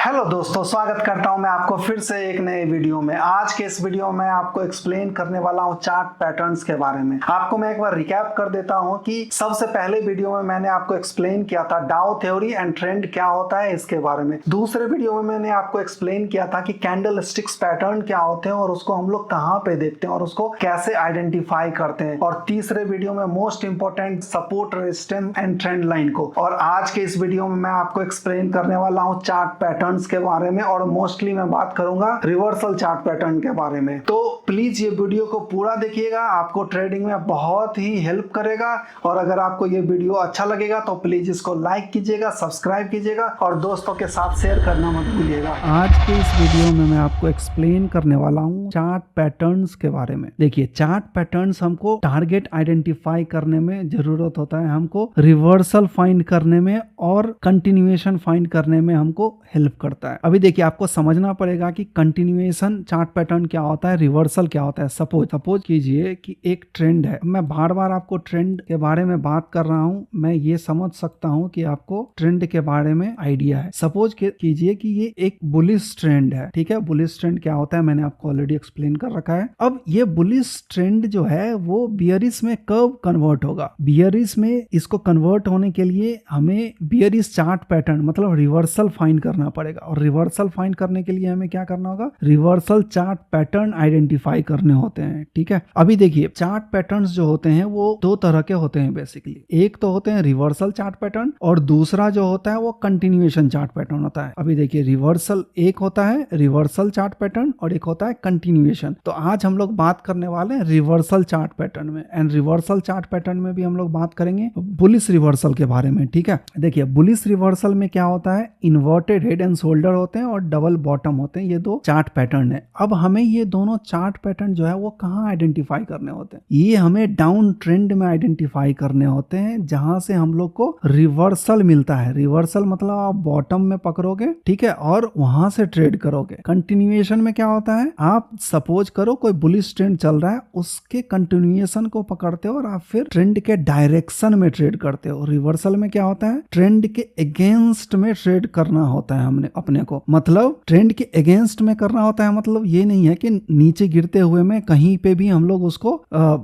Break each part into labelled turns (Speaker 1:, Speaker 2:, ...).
Speaker 1: Hello दोस्तों, स्वागत करता हूं मैं आपको फिर से एक नए वीडियो में। आज के इस वीडियो में आपको एक्सप्लेन करने वाला हूं चार्ट पैटर्न्स के बारे में। आपको मैं एक बार रिकैप कर देता हूं कि सबसे पहले वीडियो में मैंने आपको एक्सप्लेन किया था डाउ थ्योरी एंड ट्रेंड क्या होता है इसके बारे में। दूसरे वीडियो में मैंने आपको एक्सप्लेन किया था कि कैंडल स्टिक्स पैटर्न क्या होते हैं और उसको हम लोग कहाँ पे देखते हैं और उसको कैसे आइडेंटिफाई करते हैं। और तीसरे वीडियो में most important support, resistance and trend line को। और आज के इस वीडियो में मैं आपको एक्सप्लेन करने वाला हूँ चार्ट पैटर्न के बारे में, और मोस्टली मैं बात करूंगा रिवर्सल चार्ट पैटर्न के बारे में। तो प्लीज ये वीडियो को पूरा देखिएगा, आपको ट्रेडिंग में बहुत ही हेल्प करेगा। और अगर आपको ये वीडियो अच्छा लगेगा तो प्लीज इसको लाइक कीजिएगा, सब्सक्राइब कीजिएगा और दोस्तों के साथ शेयर करना मत भूलिएगा। आज के इस वीडियो में मैं आपको एक्सप्लेन करने वाला हूँ चार्ट पैटर्न्स के बारे में। देखिए, चार्ट पैटर्न्स हमको टारगेट आइडेंटिफाई करने में जरूरत होता है, हमको रिवर्सल फाइंड करने में और कंटिन्यूएशन फाइंड करने में हमको हेल्प करता है। अभी देखिए, आपको समझना पड़ेगा कि कंटिन्यूएशन चार्ट पैटर्न क्या होता है, रिवर्सल क्या होता है। सपोज कीजिए कि एक ट्रेंड है। मैं बार बार आपको ट्रेंड के बारे में बात कर रहा हूं, मैं ये समझ सकता हूं कि आपको ट्रेंड के बारे में आइडिया है। सपोज कीजिए कि ये एक बुलिश ट्रेंड है, ठीक है। बुलिश ट्रेंड क्या होता है मैंने आपको ऑलरेडी एक्सप्लेन कर रखा है। अब ये बुलिश ट्रेंड जो है वो बियरिश में कब कन्वर्ट होगा। बियरिश में इसको कन्वर्ट होने के लिए हमें बियरिश चार्ट पैटर्न मतलब रिवर्सल फाइंड करना पड़ेगा। और रिवर्सल फाइंड करने के लिए हमें क्या करना होगा, रिवर्सल चार्ट पैटर्न आइडेंटिफाई करने होते हैं, ठीक है। अभी देखिए, चार्ट पैटर्न्स जो होते हैं वो दो तरह के होते हैं बेसिकली। एक तो होते हैं रिवर्सल चार्ट पैटर्न और दूसरा जो होता है वो कंटिन्यूएशन चार्ट पैटर्न होता है। अभी देखिए, रिवर्सल एक होता है रिवर्सल चार्ट पैटर्न और एक होता है कंटिन्यूएशन। तो आज हम लोग बात करने वाले हैं रिवर्सल चार्ट पैटर्न में। एंड रिवर्सल चार्ट पैटर्न में भी हम लोग बात करेंगे बुलिश रिवर्सल के बारे में, ठीक है। देखिए, बुलिश रिवर्सल में क्या होता है, इन्वर्टेड हेड एंड शोल्डर होते हैं और डबल बॉटम होते हैं। ये दो चार्ट पैटर्न है। अब हमें ये दोनों चार्ट पैटर्न जो है वो कहाँ आइडेंटिफाई करने होते हैं, ये हमें डाउन ट्रेंड में आइडेंटिफाई करने होते हैं, जहां से हम लोग को रिवर्सल मिलता है। रिवर्सल मतलब आप बॉटम में पकड़ोगे, ठीक है, और वहां से ट्रेड करोगे। कंटिन्यूएशन में क्या होता है, आप सपोज करो कोई बुलिश ट्रेंड चल रहा है, उसके कंटिन्यूएशन को पकड़ते हो और आप फिर ट्रेंड के डायरेक्शन में ट्रेड करते हो। रिवर्सल में क्या होता है, ट्रेंड के अगेंस्ट में ट्रेड करना होता है हमने अपने को, मतलब ट्रेंड के अगेंस्ट में करना होता है। मतलब ये नहीं है कि नीचे गिरते हुए में कहीं पे भी हम लोग उसको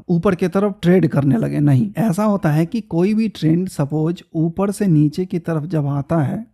Speaker 1: ऊपर की तरफ ट्रेड करने लगे, नहीं। ऐसा होता है कि कोई भी ट्रेंड सपोज ऊपर से नीचे की तरफ जब आता है,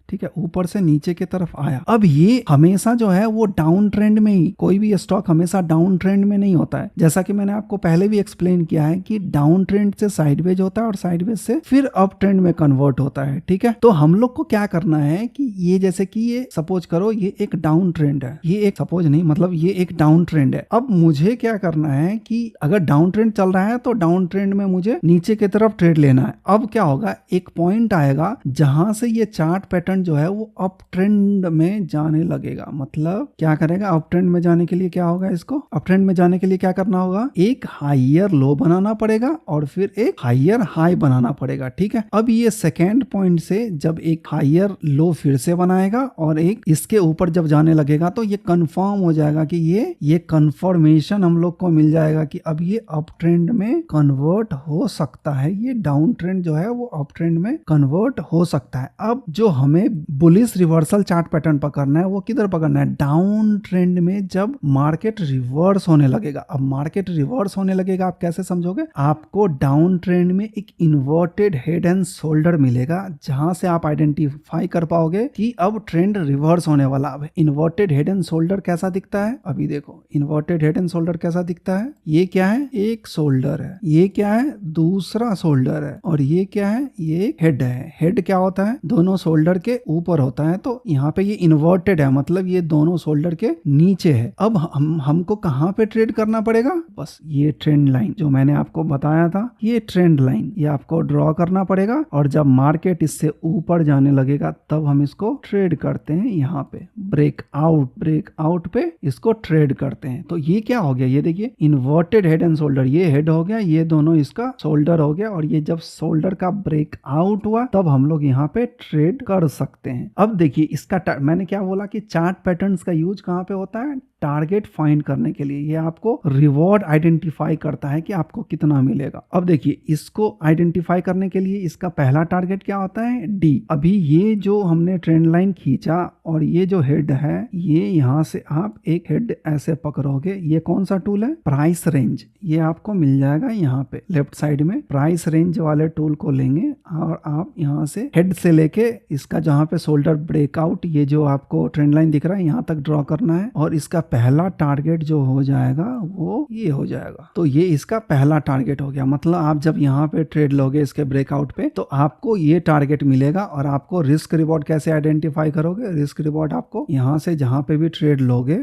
Speaker 1: ठीक है, ऊपर से नीचे की तरफ आया, अब ये हमेशा जो है वो डाउन ट्रेंड में ही, कोई भी स्टॉक हमेशा डाउन ट्रेंड में नहीं होता है। जैसा कि मैंने आपको पहले भी एक्सप्लेन किया है कि डाउन ट्रेंड से साइडवेज होता है और साइडवेज से फिर अप ट्रेंड में कन्वर्ट होता है, ठीक है। तो हम लोग को क्या करना है कि ये जैसे कि ये सपोज करो ये एक डाउन ट्रेंड है, ये एक सपोज नहीं मतलब ये एक डाउन ट्रेंड है। अब मुझे क्या करना है कि अगर डाउन ट्रेंड चल रहा है तो डाउन ट्रेंड में मुझे नीचे की तरफ ट्रेड लेना है। अब क्या होगा, एक पॉइंट आएगा जहां से ये चार्ट पैटर्न जो है वो अप ट्रेंड में जाने लगेगा। मतलब क्या करेगा, अप ट्रेंड में जाने के लिए क्या होगा, इसको अप ट्रेंड में जाने के लिए क्या करना होगा, एक हाइयर लो बनाना पड़ेगा और फिर एक हाइयर हाई बनाना पड़ेगा, ठीक है। अब ये सेकेंड पॉइंट से जब एक हाइयर लो फिर से बनाएगा और एक इसके ऊपर जब जाने लगेगा तो ये कंफर्म हो जाएगा कि ये कंफर्मेशन हम लोग को मिल जाएगा कि अब ये अप ट्रेंड में कन्वर्ट हो सकता है, ये डाउन ट्रेंड जो है वो अप ट्रेंड में कन्वर्ट हो सकता है। अब जो हमें बुलिश रिवर्सल चार्ट पैटर्न पकड़ना है वो किधर पकड़ना है, डाउन ट्रेंड में जब मार्केट रिवर्स होने लगेगा। अब मार्केट रिवर्स होने लगेगा, आप कैसे समझोगे, आपको डाउन ट्रेंड में एक इन्वर्टेड हेड एंड शोल्डर मिलेगा जहां से आप आइडेंटिफाई कर पाओगे कि अब ट्रेंड रिवर्स होने वाला। अब इन्वर्टेड हेड एंड शोल्डर कैसा दिखता है, अभी देखो इन्वर्टेड हेड एंड शोल्डर कैसा दिखता है, ये क्या है, एक शोल्डर है, ये क्या है, दूसरा शोल्डर है, और ये क्या है, ये हेड है। हेड क्या होता है, दोनों शोल्डर के ऊपर होता है, तो यहाँ पे ये इन्वर्टेड है मतलब ये दोनों शोल्डर के नीचे है। अब हमको कहाँ पे ट्रेड करना पड़ेगा, बस ये ट्रेंड लाइन जो मैंने आपको बताया था, ये ट्रेंड लाइन ये आपको ड्रॉ करना पड़ेगा। और जब मार्केट इससे ऊपर जाने लगेगा तब हम इसको ट्रेड करते हैं, यहाँ पे ब्रेकआउट पे इसको ट्रेड करते हैं। तो ये क्या हो गया, ये देखिए इन्वर्टेड हेड एंड शोल्डर, ये हेड हो गया, ये दोनों इसका शोल्डर हो गया, और ये जब शोल्डर का ब्रेकआउट हुआ तब हम लोग यहाँ पे ट्रेड कर सकते हैं। अब देखिए इसका मैंने क्या बोला कि चार्ट पैटर्न्स का यूज कहाँ पे होता है, टारगेट फाइंड करने के लिए, ये आपको रिवॉर्ड आइडेंटिफाई करता है कि आपको कितना मिलेगा। अब देखिए इसको आइडेंटिफाई करने के लिए इसका पहला टारगेट क्या होता है, डी। अभी ये जो हमने ट्रेंड लाइन खींचा और ये जो हेड है, ये यहाँ से आप एक हेड ऐसे पकड़ोगे, ये कौन सा टूल है, प्राइस रेंज। ये आपको मिल जाएगा यहाँ पे लेफ्ट साइड में, प्राइस रेंज वाले टूल को लेंगे और आप यहाँ से हेड से लेके इसका जहाँ पे शोल्डर ब्रेकआउट, ये जो आपको ट्रेंड लाइन दिख रहा है, यहाँ तक ड्रॉ करना है और इसका पहला टारगेट जो हो जाएगा वो ये हो जाएगा। तो ये इसका पहला टारगेट हो गया। मतलब आप जब यहाँ पे ट्रेड लोगे इसके ब्रेकआउट पे तो आपको ये टारगेट मिलेगा। और आपको रिस्क रिवॉर्ड कैसे आइडेंटिफाई करोगे, रिस्क रिवॉर्ड आपको यहाँ से जहाँ पे भी ट्रेड लोगे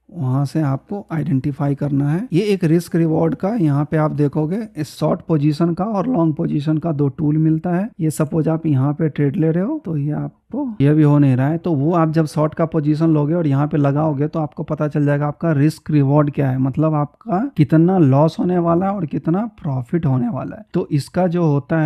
Speaker 1: वहां से आपको आइडेंटिफाई करना है। ये एक रिस्क रिवॉर्ड का, यहाँ पे आप देखोगे इस शॉर्ट पोजीशन का और लॉन्ग पोजीशन का दो टूल मिलता है। ये सपोज आप यहाँ पे ट्रेड ले रहे हो तो ये आपको ये भी हो नहीं रहा है, तो वो आप जब शॉर्ट का पोजीशन लोगे और यहाँ पे लगाओगे तो आपको पता चल जाएगा आपका रिस्क रिवॉर्ड क्या है, मतलब आपका कितना लॉस होने वाला है और कितना प्रॉफिट होने वाला है। तो इसका जो होता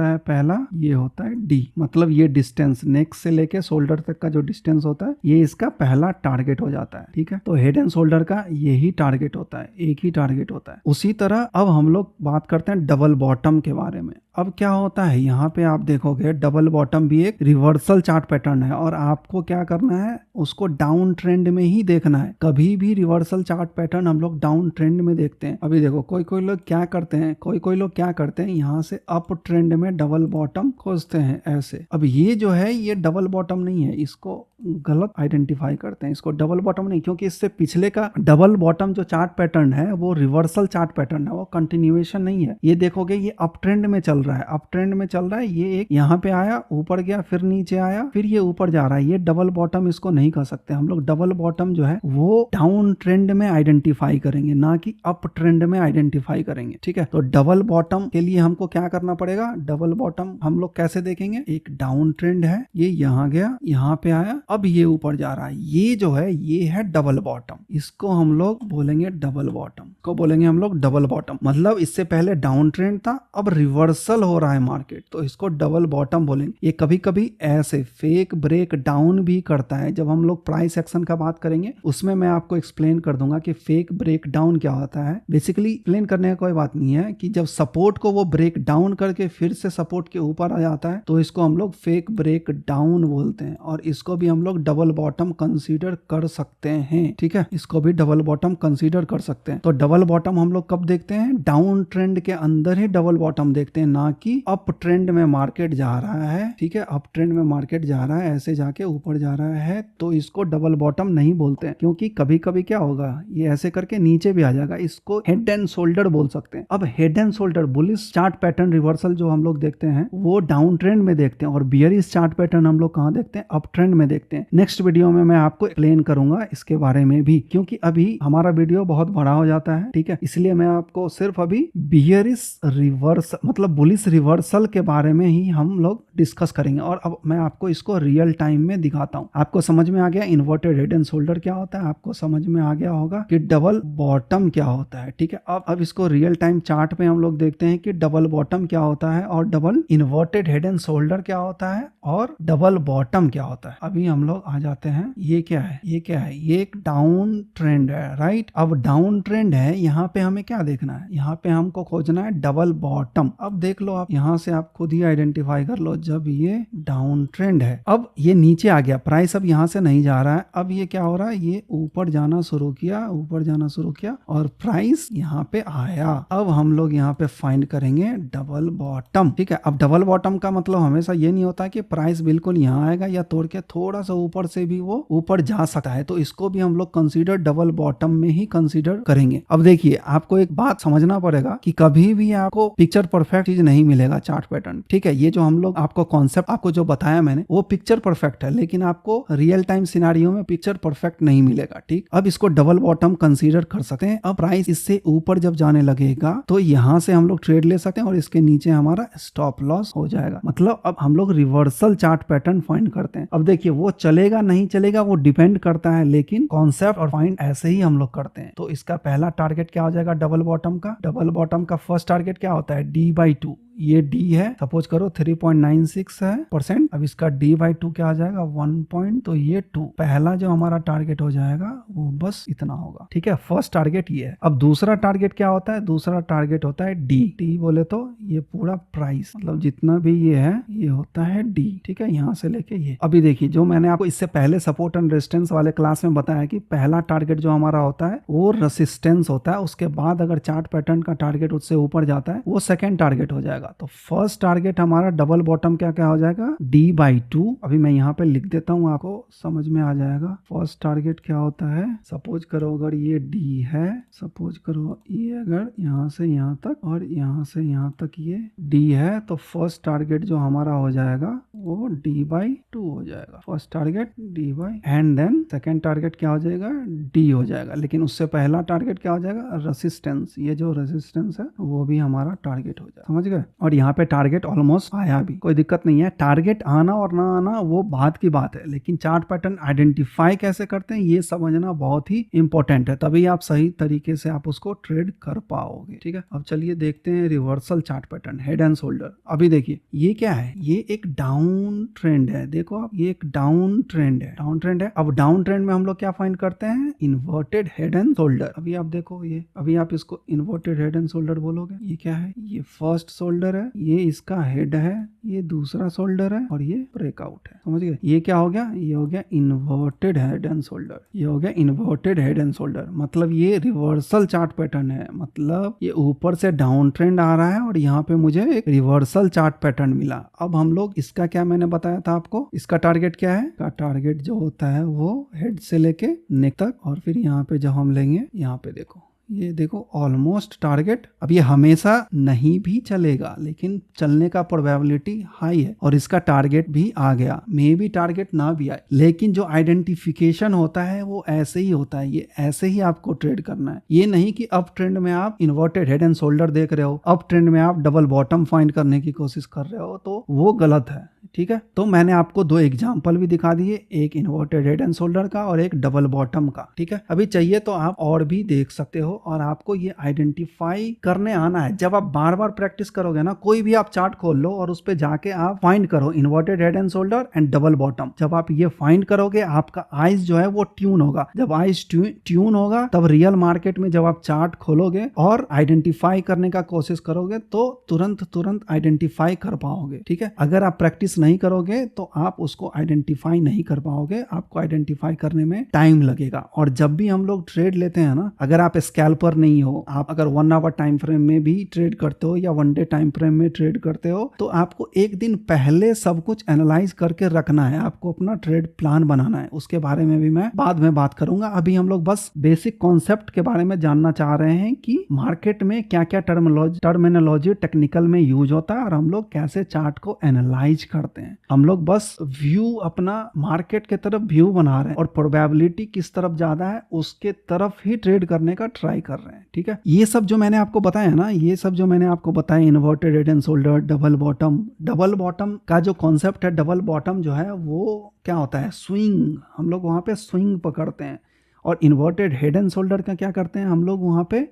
Speaker 1: है पहला, ये होता है डी, मतलब ये डिस्टेंस नेक से लेके शोल्डर तक का जो डिस्टेंस होता है, ये इसका पहला टारगेट हो जाता है। ठीक है, तो हेड एंड शोल्डर का यही टारगेट होता है, एक ही टारगेट होता है। उसी तरह अब हम लोग बात करते हैं डबल बॉटम के बारे में। अब क्या होता है, यहाँ पे आप देखोगे डबल बॉटम भी एक रिवर्सल चार्ट पैटर्न है और आपको क्या करना है, उसको डाउन ट्रेंड में ही देखना है। कभी भी रिवर्सल चार्ट पैटर्न हम लोग डाउन ट्रेंड में देखते हैं। अभी देखो कोई लोग क्या करते हैं, यहाँ से अप ट्रेंड में डबल बॉटम खोजते हैं ऐसे। अब ये जो है ये डबल बॉटम नहीं है, इसको गलत आइडेंटिफाई करते हैं, इसको डबल बॉटम नहीं, क्योंकि इससे पिछले का डबल बॉटम जो चार्ट पैटर्न है वो रिवर्सल चार्ट पैटर्न है, वो कंटिन्यूएशन नहीं है। ये देखोगे ये अप ट्रेंड में चल रहा है, अप ट्रेंड में चल रहा है। ये एक यहाँ पे आया, ऊपर गया, फिर नीचे आया, फिर ये ऊपर जा रहा है। ये डबल बॉटम इसको नहीं कह सकते हम लोग। डबल बॉटम जो है वो डाउन ट्रेंड में आइडेंटिफाई करेंगे, ना कि अप ट्रेंड में आइडेंटिफाई करेंगे। ठीक है, तो डबल बॉटम के लिए हमको क्या करना पड़ेगा, डबल बॉटम हम लोग कैसे देखेंगे, एक डाउन ट्रेंड है, ये यहाँ गया, यहाँ पे आया, अब ये ऊपर जा रहा है, ये जो है ये है डबल बॉटम। इसको हम लोग बोलेंगे डबल बॉटम, को बोलेंगे हम लोग डबल बॉटम। मतलब इससे पहले डाउन ट्रेंड था, अब रिवर्सल हो रहा है मार्केट, तो इसको डबल बॉटम बोलेंगे। ये कभी कभी ऐसे फेक ब्रेक डाउन भी करता है। जब हम लोग प्राइस एक्शन का बात करेंगे उसमें मैं आपको एक्सप्लेन कर दूंगा कि फेक ब्रेक डाउन क्या होता है। बेसिकली एक्सप्लेन करने का कोई बात नहीं है कि जब सपोर्ट को वो ब्रेक डाउन करके फिर से सपोर्ट के ऊपर आ जाता है तो इसको हम लोग फेक ब्रेक डाउन बोलते हैं, और इसको भी हम लोग डबल बॉटम कंसीडर कर सकते हैं। ठीक है, इसको भी डबल बॉटम कंसीडर कर सकते हैं। तो डबल बॉटम हम लोग कब देखते हैं, डाउन ट्रेंड के अंदर ही डबल बॉटम देखते हैं, ना कि अप ट्रेंड में मार्केट जा रहा है। ठीक है, अप ट्रेंड में मार्केट जा रहा है, ऐसे जाके ऊपर जा रहा है, तो इसको डबल बॉटम नहीं बोलते हैं, क्योंकि कभी कभी क्या होगा, ये ऐसे करके नीचे भी आ जाएगा। इसको हेड एंड शोल्डर बोल सकते हैं। अब head and shoulder bullish chart pattern reversal जो हम लोग देखते हैं वो डाउन ट्रेंड में देखते हैं, और बियरिश चार्ट पैटर्न हम लोग कहाँ देखते हैं, अप ट्रेंड में देखते हैं। नेक्स्ट वीडियो में मैं आपको एक्सप्लेन करूंगा इसके बारे में भी, क्योंकि अभी हमारा वीडियो बहुत बड़ा हो जाता है। ठीक है, इसलिए मैं आपको सिर्फ अभी बियरिश रिवर्स मतलब बुलिश रिवर्सल के बारे में ही हम लोग डिस्कस करेंगे, और अब मैं आपको इसको रियल टाइम में दिखाता हूं। आपको समझ में आ गया इन्वर्टेड हेड एंड शोल्डर क्या होता है, आपको समझ में आ गया होगा कि डबल बॉटम क्या होता है। ठीक है, अब इसको रियल टाइम चार्ट में हम लोग देखते हैं कि डबल बॉटम क्या होता है, और double inverted head and shoulder क्या होता है, और डबल बॉटम क्या होता है। अभी हम लोग आ जाते हैं, ये क्या है, ये एक डाउन ट्रेंड है। राइट, अब डाउन ट्रेंड है, यहाँ पे हमें क्या देखना है, यहाँ पे हमको खोजना है डबल बॉटम। अब देख लो आप यहाँ से आप खुद ही आइडेंटिफाई कर लो, जब ये डाउन ट्रेंड है, अब ये नीचे आ गया, प्राइस अब यहाँ से नहीं जा रहा है, अब ये क्या हो रहा है, ये ऊपर जाना शुरू किया, और प्राइस यहाँ पे आया। अब हम लोग यहाँ पे फाइंड करेंगे डबल बॉटम। ठीक है, अब डबल बॉटम का मतलब हमेशा ये नहीं होता कि प्राइस बिल्कुल यहाँ आएगा, या तोड़ के थोड़ा सा ऊपर से भी वो ऊपर जा सकता है, तो इसको भी हम लोग कंसीडर डबल बॉटम में ही कंसीडर करेंगे। अब देखिए आपको एक बात समझना पड़ेगा कि कभी भी आपको पिक्चर परफेक्ट चीज नहीं मिलेगा चार्ट पैटर्न। ठीक है, ये जो हम लोग आपको कॉन्सेप्ट आपको जो बताया मैंने वो पिक्चर परफेक्ट है, लेकिन आपको रियल टाइम सिनारियो में पिक्चर परफेक्ट नहीं मिलेगा। ठीक, अब इसको डबल बॉटम कंसीडर कर सकते हैं। अब प्राइस इससे ऊपर जब जाने लगेगा तो यहाँ से हम लोग ट्रेड ले सकते हैं, और इसके नीचे हमारा स्टॉप लॉस हो जाएगा। मतलब अब हम लोग रिवर्सल चार्ट पैटर्न फाइंड करते हैं। अब देखिए वो चलेगा नहीं चलेगा वो डिपेंड करता है, लेकिन कॉन्सेप्ट और फाइंड ऐसे ही हम लोग करते हैं। तो इसका पहला टारगेट क्या हो जाएगा डबल बॉटम का, फर्स्ट टारगेट क्या होता है D/2, ये डी है, सपोज करो 3.96 है परसेंट। अब इसका डी बाई 2 क्या आ जाएगा 1 पॉइंट, तो ये 2 पहला जो हमारा टारगेट हो जाएगा वो बस इतना होगा। ठीक है, फर्स्ट टारगेट ये है। अब दूसरा टारगेट क्या होता है, दूसरा टारगेट होता है डी। डी बोले तो ये पूरा प्राइस, मतलब जितना भी ये है ये होता है डी। ठीक है, यहाँ से लेके ये। अभी देखिए जो मैंने आपको इससे पहले सपोर्ट एंड रेजिस्टेंस वाले क्लास में बताया कि पहला टारगेट जो हमारा होता है वो रेजिस्टेंस होता है, उसके बाद अगर चार्ट पैटर्न का टारगेट उससे ऊपर जाता है वो सेकंड टारगेट हो जाएगा। तो फर्स्ट टारगेट हमारा डबल बॉटम क्या क्या हो जाएगा डी बाई 2। अभी मैं यहाँ पे लिख देता हूँ, आपको समझ में आ जाएगा। फर्स्ट टारगेट क्या होता है, सपोज करो अगर ये डी है, सपोज करो ये अगर यहाँ से यहाँ तक और यहाँ से यहाँ तक ये डी है, तो फर्स्ट टारगेट जो हमारा हो जाएगा वो डी बाई 2 हो जाएगा। First target D by, and then second target क्या हो जाएगा डी हो जाएगा। लेकिन उससे पहला टारगेट क्या हो जाएगा रेजिस्टेंस, ये जो रेजिस्टेंस है वो भी हमारा टारगेट हो जाएगा। समझ गए। और यहाँ पे टारगेट ऑलमोस्ट आया भी, कोई दिक्कत नहीं है। टारगेट आना और ना आना वो बात की बात है, लेकिन चार्ट पैटर्न आइडेंटिफाई कैसे करते हैं ये समझना बहुत ही इंपॉर्टेंट है, तभी आप सही तरीके से आप उसको ट्रेड कर पाओगे। ठीक है, अब चलिए देखते हैं reversal chart pattern, head and shoulder. अभी देखिए ये क्या है, ये एक डाउन ट्रेंड है। देखो आप, ये एक डाउन ट्रेंड है, डाउन ट्रेंड है। अब डाउन ट्रेंड में हम लोग क्या फाइंड करते हैं, इन्वर्टेड हेड एंड शोल्डर। अभी आप देखो ये, अभी आप इसको इन्वर्टेड हेड एंड शोल्डर बोलोगे। ये क्या है, ये फर्स्ट शोल्डर है, ये इसका हेड है, ये दूसरा शोल्डर है और ये ब्रेकआउट है। समझ गए। ये क्या हो गया, ये हो गया इन्वर्टेड हेड एंड शोल्डर। ये हो गया इन्वर्टेड हेड एंड शोल्डर, मतलब ये रिवर्सल चार्ट पैटर्न है। मतलब ये ऊपर से डाउन ट्रेंड आ रहा है और यहाँ पे मुझे एक रिवर्सल चार्ट पैटर्न मिला। अब हम लोग इसका क्या मैंने बताया था आपको, इसका टारगेट क्या है, का टारगेट जो होता है वो हेड से लेके नेक तक, और फिर यहाँ पे जब हम लेंगे, यहाँ पे देखो ये देखो ऑलमोस्ट टारगेट। अब ये हमेशा नहीं भी चलेगा, लेकिन चलने का प्रोबेबिलिटी हाई है, और इसका टारगेट भी आ गया। मे भी टारगेट ना भी आए, लेकिन जो आइडेंटिफिकेशन होता है वो ऐसे ही होता है। ये ऐसे ही आपको ट्रेड करना है। ये नहीं कि अप ट्रेंड में आप इन्वर्टेड हेड एंड शोल्डर देख रहे हो, अप ट्रेंड में आप डबल बॉटम फाइंड करने की कोशिश कर रहे हो, तो वो गलत है। ठीक है, तो मैंने आपको दो एग्जाम्पल भी दिखा दिए, एक इन्वर्टेड हेड एंड शोल्डर का और एक डबल बॉटम का। ठीक है, अभी चाहिए तो आप और भी देख सकते हो, और आपको ये आइडेंटिफाई करने आना है। जब आप बार बार प्रैक्टिस करोगे ना, कोई भी आप चार्ट खोल लो और उस पे जाके आप फाइंड करो inverted head and shoulder and double bottom. जब आप ये फाइंड करोगे, आपका आइज जो है वो ट्यून होगा। जब आइज ट्यून होगा, तब रियल मार्केट में जब आप चार्ट खोलोगे और आइडेंटिफाई करने का कोशिश करोगे, तो तुरंत आइडेंटिफाई कर पाओगे। ठीक है, अगर आप प्रैक्टिस नहीं करोगे तो आप उसको आइडेंटिफाई नहीं कर पाओगे, आपको आइडेंटिफाई करने में टाइम लगेगा। और जब भी हम लोग ट्रेड लेते हैं ना, अगर आप स्कैल्पर नहीं हो, आप अगर 1 आवर टाइम फ्रेम में भी ट्रेड करते हो या 1 डे टाइम फ्रेम में ट्रेड करते हो, तो आपको एक दिन पहले सब कुछ एनालाइज करके रखना है। आपको अपना ट्रेड प्लान बनाना है, उसके बारे में भी मैं बाद में बात करूंगा। अभी हम लोग बस बेसिक कॉन्सेप्ट के बारे में जानना चाह रहे हैं कि मार्केट में क्या क्या टर्मिनोलॉजी टेक्निकल में यूज होता है और हम लोग कैसे चार्ट को एनालाइज करते हैं। हम लोग बस व्यू, अपना मार्केट के तरफ व्यू बना रहे हैं और प्रोबेबिलिटी किस तरफ ज्यादा है उसके तरफ ही ट्रेड करने का ट्राई कर रहे हैं। ठीक है, ये सब जो मैंने आपको बताया ना, ये सब जो मैंने आपको बताया, inverted head and shoulder, double bottom का जो कॉन्सेप्ट है, डबल बॉटम जो है वो क्या होता है, स्विंग। हम लोग वहां पे स्विंग पकड़ते हैं, और इन्वर्टेड हेड एंड शोल्डर का क्या करते हैं, हम लोग वहां पे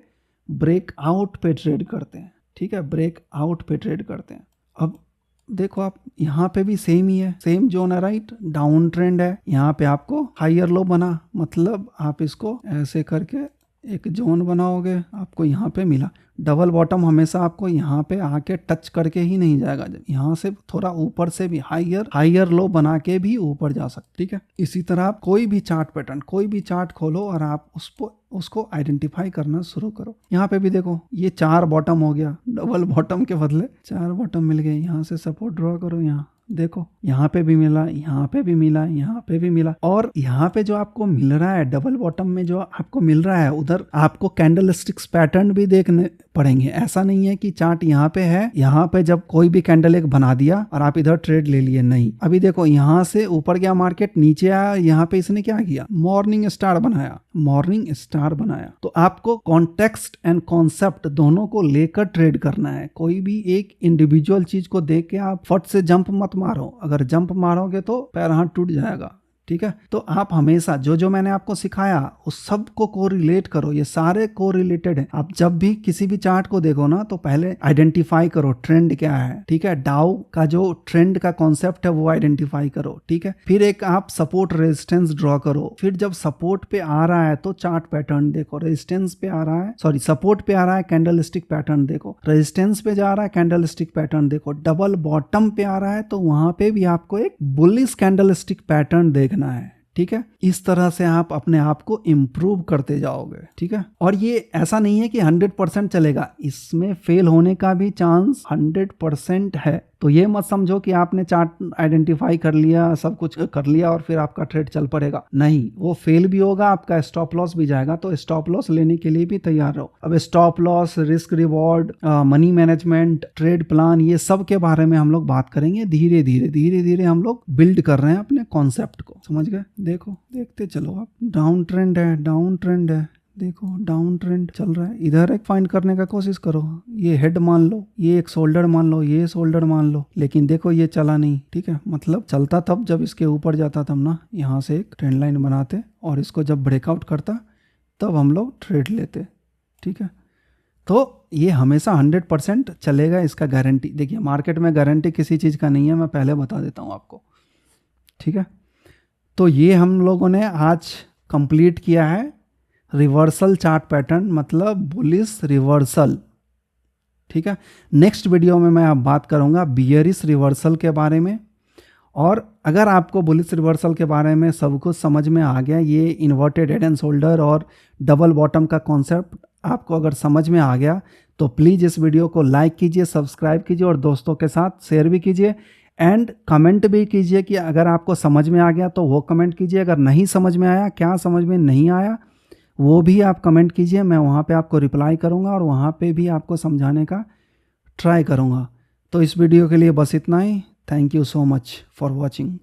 Speaker 1: ब्रेकआउट पे ट्रेड करते हैं। ठीक है, ब्रेकआउट पे ट्रेड करते हैं। अब देखो आप, यहाँ पे भी सेम ही है, सेम जोन है, राइट, डाउन ट्रेंड है। यहाँ पे आपको हायर लो बना, मतलब आप इसको ऐसे करके एक जोन बनाओगे, आपको यहाँ पे मिला। डबल बॉटम हमेशा आपको यहाँ पे आके टच करके ही नहीं जाएगा, यहाँ से थोड़ा ऊपर से भी हायर लो बना के भी ऊपर जा सकते। ठीक है, इसी तरह आप कोई भी चार्ट पैटर्न, कोई भी चार्ट खोलो और आप उसको आइडेंटिफाई करना शुरू करो। यहाँ पे भी देखो, ये 4 बॉटम हो गया, डबल बॉटम के बदले 4 बॉटम मिल गए। यहाँ से सपोर्ट ड्रॉ करो, यहाँ देखो, यहाँ पे भी मिला, यहाँ पे भी मिला, यहाँ पे भी मिला। और यहाँ पे जो आपको मिल रहा है डबल बॉटम में, जो आपको मिल रहा है, उधर आपको कैंडलस्टिक्स पैटर्न भी देखने पड़ेंगे। ऐसा नहीं है कि चार्ट यहाँ पे है, यहाँ पे जब कोई भी कैंडल एक बना दिया और आप इधर ट्रेड ले लिए, नहीं। अभी देखो, यहाँ से ऊपर गया मार्केट, नीचे आया, यहाँ पे इसने क्या किया, मॉर्निंग स्टार बनाया। तो आपको कॉन्टेक्स्ट एंड कॉन्सेप्ट दोनों को लेकर ट्रेड करना है। कोई भी एक इंडिविजुअल चीज को देख के आप फट से जंप मत मारो। अगर जंप मारोगे तो पैर हाथ टूट जाएगा। ठीक है। तो आप हमेशा जो जो मैंने आपको सिखाया उस सब को कोरिलेट करो, ये सारे कोरिलेटेड है। आप जब भी किसी भी चार्ट को देखो ना तो पहले आइडेंटिफाई करो ट्रेंड क्या है, ठीक है। डाउ का जो ट्रेंड का कॉन्सेप्ट है वो आइडेंटिफाई करो, ठीक है। फिर एक आप सपोर्ट रेजिस्टेंस ड्रॉ करो, फिर जब सपोर्ट पे आ रहा है तो चार्ट पैटर्न देखो, रेजिस्टेंस पे आ रहा है, सॉरी सपोर्ट पे आ रहा है कैंडलस्टिक पैटर्न देखो, रेजिस्टेंस पे जा रहा है कैंडलस्टिक पैटर्न देखो, डबल बॉटम पे आ रहा है तो वहां पे भी आपको एक बुलिश कैंडलस्टिक पैटर्न देखना है, ठीक है। इस तरह से आप अपने आप को इम्प्रूव करते जाओगे, ठीक है। और ये ऐसा नहीं है कि 100% चलेगा, इसमें फेल होने का भी चांस 100% है। तो ये मत समझो कि आपने चार्ट आइडेंटिफाई कर लिया, सब कुछ कर लिया और फिर आपका ट्रेड चल पड़ेगा, नहीं, वो फेल भी होगा, आपका स्टॉप लॉस भी जाएगा। तो स्टॉप लॉस लेने के लिए भी तैयार रहो। अब stop loss, risk reward, money management, trade plan, ये सब के बारे में हम लोग बात करेंगे। धीरे धीरे हम लोग बिल्ड कर रहे हैं अपने कॉन्सेप्ट को, समझ गए। देखो, देखते चलो आप, डाउन ट्रेंड है, डाउन ट्रेंड है, देखो डाउन ट्रेंड चल रहा है। इधर एक फाइंड करने का कोशिश करो, ये हेड मान लो, ये एक शोल्डर मान लो, ये शोल्डर मान लो, लेकिन देखो ये चला नहीं, ठीक है। मतलब चलता तब जब इसके ऊपर जाता तब ना, यहाँ से एक ट्रेंड लाइन बनाते और इसको जब ब्रेकआउट करता तब हम लोग ट्रेड लेते, ठीक है। तो ये हमेशा 100% चलेगा, इसका गारंटी। देखिए मार्केट में गारंटी किसी चीज़ का नहीं है, मैं पहले बता देता हूँ आपको, ठीक है। तो ये हम लोगों ने आज कंप्लीट किया है रिवर्सल चार्ट पैटर्न, मतलब बुलिश रिवर्सल, ठीक है। नेक्स्ट वीडियो में मैं अब बात करूंगा बियरिश रिवर्सल के बारे में। और अगर आपको बुलिश रिवर्सल के बारे में सब कुछ समझ में आ गया, ये इन्वर्टेड हेड एंड शोल्डर और डबल बॉटम का कॉन्सेप्ट आपको अगर समझ में आ गया तो प्लीज़ इस वीडियो को लाइक कीजिए, सब्सक्राइब कीजिए और दोस्तों के साथ शेयर भी कीजिए। एंड कमेंट भी कीजिए कि अगर आपको समझ में आ गया तो वो कमेंट कीजिए, अगर नहीं समझ में आया, क्या समझ में नहीं आया, वो भी आप कमेंट कीजिए। मैं वहाँ पे आपको रिप्लाई करूँगा और वहाँ पे भी आपको समझाने का ट्राई करूँगा। तो इस वीडियो के लिए बस इतना ही। Thank you so much for watching.